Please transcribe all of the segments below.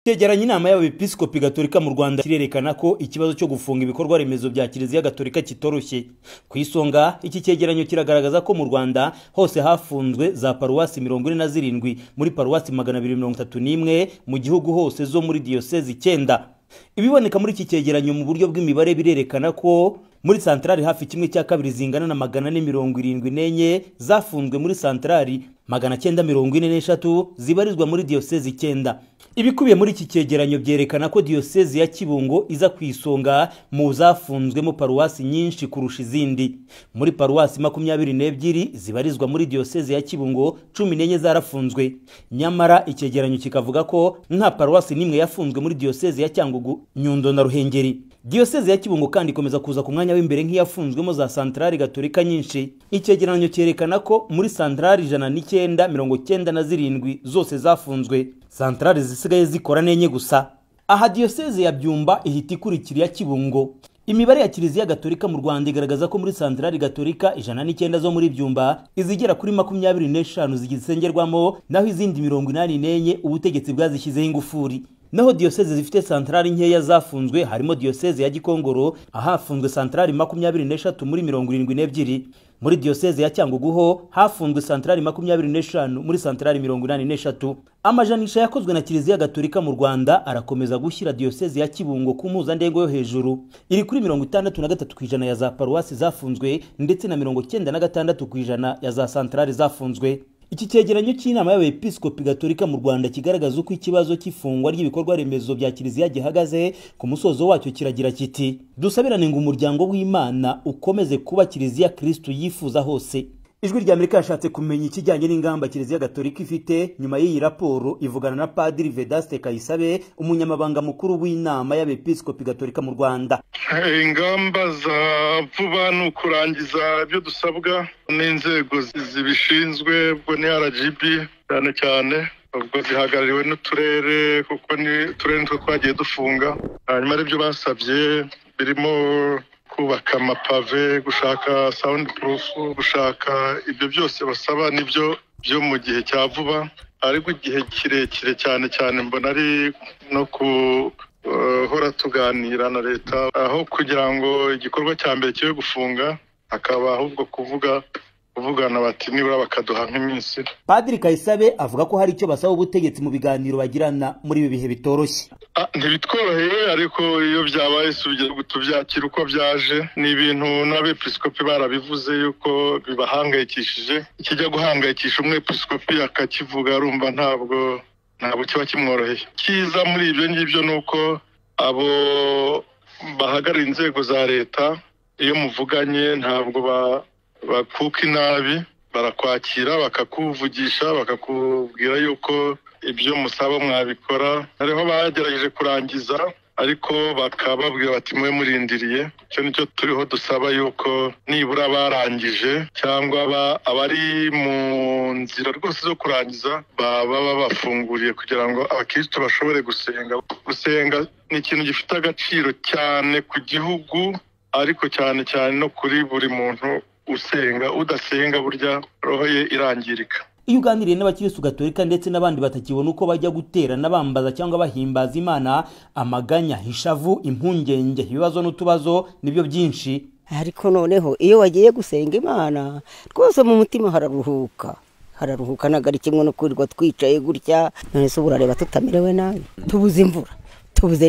Cyegeranya inama y'abepiskopi gatolika mu Rwanda kirerekana ko ikibazo cyo gufunga ibikorwa remezo bya Kiliziya Gatolika kitoroshye. Ku isonga iki cyegeranyo kiragaragaza ko mu Rwanda hose hafunzwe za paruwasi 47 muri paruwasi 231 mu gihugu hose zo muri diocese 9. Ibiboneka muri iki cyegeranyo mu buryo bw'imibare birerekana ko muri santrali hafi kimwe cya kabiri zingana na 474 zafunzwe muri santrali 943 zibarizwa muri diocese 9. Ibikubiye muri iki cyegeranyo byerekana ko diocese ya Kibungo iza ku isonga mu zafunzwemo paruwasi nyinshi kurusha izindi. Muri paruwasi 22 zibarizwa muri diocese ya Kibungo 14 zarafunzwe. Nyamara icyegeranyo kikavuga ko nta paruwasi nimwe yafunzwe muri diocese ya Cyangugu, Nyundo na Ruhengeri. Diocese ya Kibungo kandi ikomeza kuza ku mwanya w'imbere nk'iyafunzwemo za santrali gatolika nyinshi. Icyegeranyo cyerekana ko muri santrali 197 zose zafunzwe. Santrali zisigaye zikora nenye gusa. Aha diocese ya Byumba ihita ikurikira ya Kibungo. Imibare ya Kiliziya Gatolika mu Rwanda igaragaza ko muri santrali gatolika 109 zo muri Byumba izigera kuri 25 zigisengerwamo, naho izindi 84 ubutegetsi bwazishyizeho ingufuri. Naho diocese zifite santrali nkeya zafunzwe harimo diocese ya Gikongoro ahafunzwe santrali 23 muri 72. Muri diocese ya Cyangugu ho hafunzwe santrali 25 muri santrali 83. Amajanisha yakozwe na Kiliziya Gatolika mu Rwanda arakomeza gushyira diocese ya Kibungo ku mpuzandengo yo hejuru. Iri kuri 63% ya za paruwasi zafunzwe ndetse na 96% ya za santrali zafunzwe. Iki cyegeranyo cy'inama y'abepiskopi gatolika mu Rwanda kigaragaza uko ikibazo cy'ifungwa ry'ibikorwa remezo bya Kiliziya gihagaze. Ku musozo wacyo kiragira kiti: dusabirane ngo umuryango w'Imana ukomeze kuba Kiliziya Kristo yifuza hose. Ijwi rya Amerika yashatse kumenya ikijyanye n'ingamba Kiliziya Gatolika ifite nyuma y'iyi raporo ivugana na Padiri Vedaste Kayisabe, umunyamabanga mukuru w'inama y'abepiskopi gatolika mu Rwanda. Ingamba za vuba ni ukurangiza ibyo dusabwa n'inzego zibishinzwe, ubwo ni RGB cyane cyane, ubwo zihagarariwe n'uturere kuko ni uturere nitwo twagiye dufunga. Hanyuma aribyo basabye birimo kubaka amapave, gushaka soundproof, gushaka ibyo byose basaba nibyo byo mu gihe cya vuba. Ariko igihe kirekire cyane mbona ari no hora tuganira na leta, aho kugira ngo igikorwa cya mbere cyo gufunga akaba ahubwo kuvugana bati nibura bakaduha nk'iminsi. Padiri Kayisabe avuga ko hari icyo basaba ubutegetsi mu biganiro bagirana muri ibi bihe bitoroshye. Ntibitworoheye, ariko iyo byabaye tubyakira uko byaje. Ni ibintu n'abepiskopi barabivuze yuko bibahangayikishije. Ikijya guhangayikisha umwepiskopi akakivuga arumva ntabwo kiba kimworoheye. Kiza muri ibyo ngibyo ni uko abo bahagarariye inzego za leta iyo muvuganye ntabwo bakuka inabi, barakwakira bakakuvugisha bakakubwira yuko ibyo musaba mwabikora. Hariho bagerageje kurangiza ariko bakababwira bati mwe murindiriye. Icyo nicyo turiho dusaba yuko nibura barangije cyangwa abari mu nzira rwose zo kurangiza baba babafunguriye kugira ngo abakristo bashobore gusenga. Gusenga ni ikintu gifite agaciro cyane ku gihugu, ariko cyane no kuri buri muntu usenga. Udasenga burya roho ye irangirika. Iyo uganiriye n'abakristo gatolika ndetse n'abandi batakibona uko bajya gutera n'abambaza cyangwa bahimbaza Imana, amaganya, ishavu, impungenge, ibibazo n'utubazo nibyo byinshi. Ariko noneho iyo wagiye gusenga Imana rwose mu mutima hararuhuka nagari kimwe no kurirwa twicaye gutya. None se urareba tutamerewe nabi, tubuze imvura, tubuze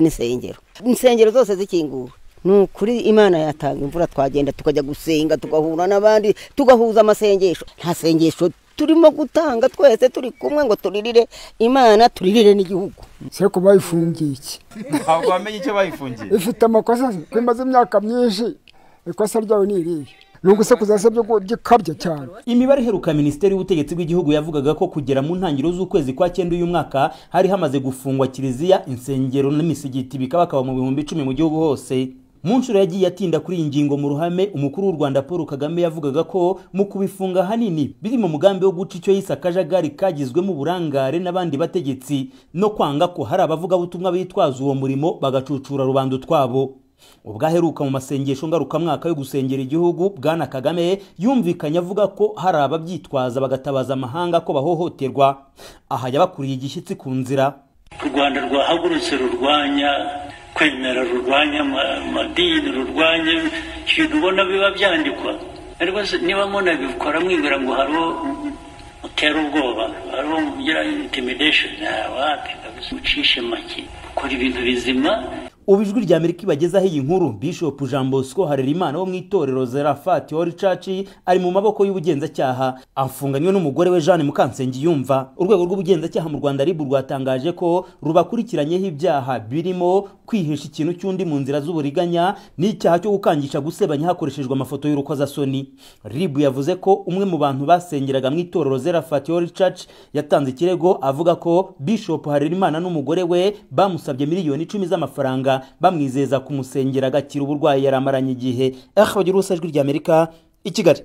insengero zose zikingura. Nukuri Imana yatanga imvura, twagenda tukajya gusenga, tugahura n'abandi, tugahuza amasengesho. Nta sengesho turimo gutanga twese turi kumwe ngo turirire Imana, turirire n'igihugu. Se ko bayifungiye iki? Ntabwo bamenye icyo bayifungiye. Ifite amakosa kwimaze imyaka myinshi. Ikosa ryawe ni irihe? Nuguse kuzasabye ko gikabye cyane. Imibare iheruka Minisiteri y'Ubutegetsi bw'Igihugu yavugaga ko kugera mu ntangiriro z'ukwezi kwa 9 uyu mwaka hari hamaze gufungwa Kiliziya, insengero n'imisigiti bikaba mu 10,000 mu gihugu hose. Mu nshuro yagiye atinda kuri iyi ngingo mu ruhame, umukuru w'u Rwanda Paul Kagame yavugaga ko mu kubifunga hanini biri mu mugambi wo guca icyo yise akajagari kagizwemo uburangare n'abandi bategetsi no kwanga ko hari abavuga butumwa bitwaza uwo murimo bagacucura rubanda twabo. Ubwo aheruka mu masengesho ngarukamwaka yo gusengera igihugu, Bwana Kagame yumvikanye avuga ko hari ababyitwaza bagatabaza amahanga ko bahohoterwa. Aha yabakuriye igishyitsi ku nzira. u Rwanda rwahagurutse rurwanya kwemera, rurwanya amadini, rurwanya ibintu ubona biba byandikwa. Ariko niba munabikora mwibwira ngo hariho utera ubwoba, hariho mugira intimidation, wapi ucishe make, ukora ibintu bizima. Ubu ijwi rya Amerika ibagezaho iyi nkuru, Bishop Jean Bosco Harerimana wo mu itorero Zarafat Holy Church ari mu maboko y'ubugenzacyaha, afunganywe n'umugore we Jeanne Mukansengiyumva. Urwego rw'ubugenzacyaha mu Rwanda RIB rwatangaje ko rubakurikiranyeho ibyaha birimo kwihisha ikintu cy'undi mu nzira z'uburiganya n'icyaha cyo gukangisha gusebanya hakoreshejwe amafoto y'urukozasoni. RIB yavuze ko umwe mu bantu basengeraga mu itorero Zarafat Holy Church yatanze ikirego avuga ko Bishop Harerimana n'umugore we bamusabye miliyoni 10 z'amafaranga bamwizeza kumusengera agakira uburwayi yaramaranye igihe. Bagira Ijwi ry'Amerika i Kigali.